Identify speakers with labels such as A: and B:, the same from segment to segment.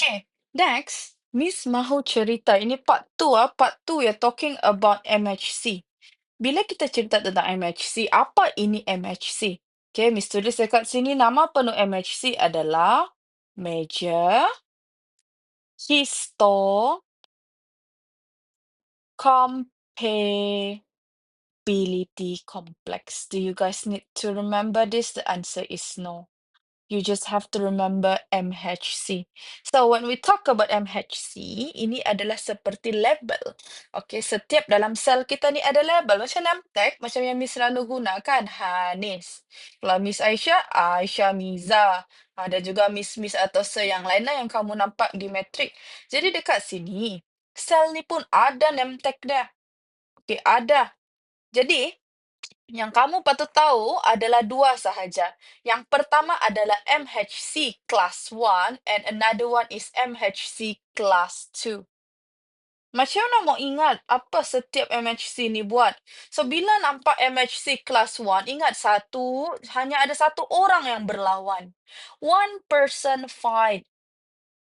A: Okay, next, Miss mahu cerita. Ini part 2 ah. Part 2 you're talking about MHC. Bila kita cerita tentang MHC, apa ini MHC? Okay, Miss tulis dekat sini nama penuh MHC adalah Major Histocompatibility Complex. Do you guys need to remember this? The answer is no. You just have to remember MHC. So when we talk about MHC, ini adalah seperti label. Okay, setiap dalam sel kita ni ada label. Macam name tag, macam yang Miss Ranu gunakan, Hanis. Kalau Miss Aisyah, Aisyah Miza. Ada juga Miss atau Sir yang lain lah yang kamu nampak di metrik. Jadi dekat sini, sel ni pun ada name tag dia. Okay, ada. Jadi, yang kamu patut tahu adalah dua sahaja. Yang pertama adalah MHC Class 1 and another one is MHC Class 2. Macam mana mau ingat apa setiap MHC ni buat? So, bila nampak MHC Class 1, ingat hanya ada satu orang yang berlawan. One person fight.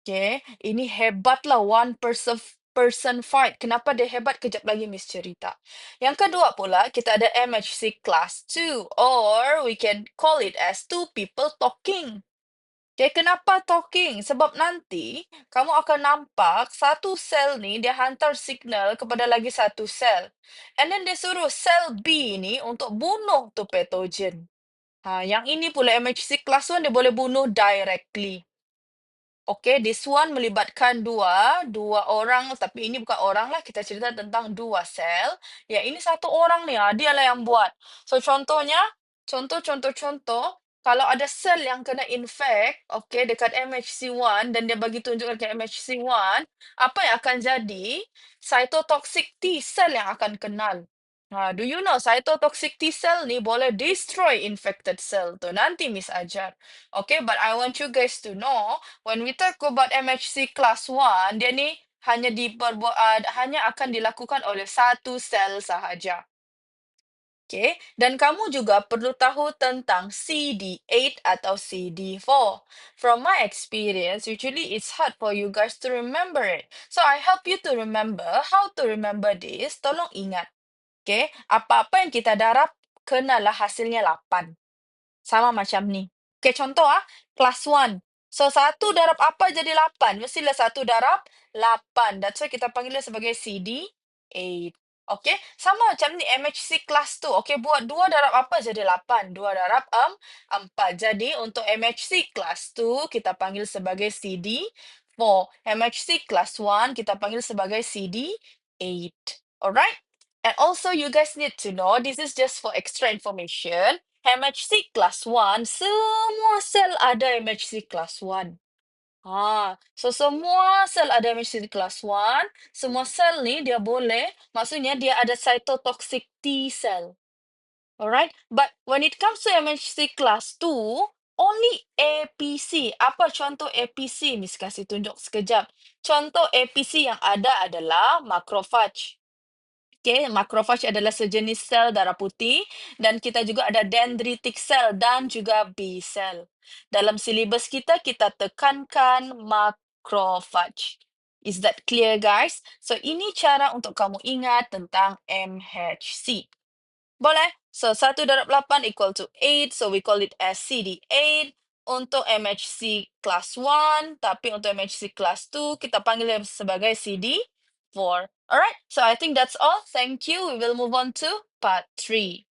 A: Okay, ini hebatlah person fight. Kenapa dia hebat? Kejap lagi Miss cerita. Yang kedua pula, kita ada MHC Class 2 or we can call it as two people talking. Okay, kenapa talking? Sebab nanti kamu akan nampak satu sel ni dia hantar signal kepada lagi satu sel. And then dia suruh sel B ni untuk bunuh tu patogen. Yang ini pula MHC Class 1 dia boleh bunuh directly. Okay, this one melibatkan dua orang, tapi ini bukan orang lah, kita cerita tentang dua sel. Ya, ini satu orang ni, dia lah yang buat. So, contoh, kalau ada sel yang kena infect, okay, dekat MHC1, dan dia bagi tunjuk dekat MHC1, apa yang akan jadi? Cytotoxic T cell yang akan kenal. Do you know cytotoxic T cell ni boleh destroy infected cell tu. Nanti Miss ajar. Okay, but I want you guys to know, when we talk about MHC Class 1, dia ni hanya akan dilakukan oleh satu sel sahaja. Okay, dan kamu juga perlu tahu tentang CD8 atau CD4. From my experience, usually it's hard for you guys to remember it. So I help you to remember. How to remember this? Tolong ingat. Okay, apa-apa yang kita darab, kenalah hasilnya 8. Sama macam ni. Okay, contoh kelas 1. So, 1 darab apa jadi 8? Mestilah 1 darab 8. That's why kita panggilnya sebagai CD8. Okay, sama macam ni MHC kelas 2. Okay, buat 2 darab apa jadi 8? 2 darab 4. Jadi, untuk MHC kelas 2, kita panggil sebagai CD4. MHC kelas 1, kita panggil sebagai CD8. Alright? And also, you guys need to know, this is just for extra information, MHC Class 1, semua sel ada MHC Class 1. So semua sel ada MHC Class 1, semua sel ni dia boleh, maksudnya dia ada cytotoxic T cell. Alright? But when it comes to MHC Class 2, only APC. Apa contoh APC? Miss kasih tunjuk sekejap. Contoh APC yang ada adalah macrophage. Okay, macrophage adalah sejenis sel darah putih dan kita juga ada dendritic cell dan juga B cell. Dalam silibus kita tekankan macrophage. Is that clear, guys? So, ini cara untuk kamu ingat tentang MHC. Boleh? So, 1 darab 8 equal to 8. So, we call it as CD8 untuk MHC class 1. Tapi untuk MHC class 2, kita panggil sebagai CD4. Alright, so I think that's all. Thank you. We will move on to part 3.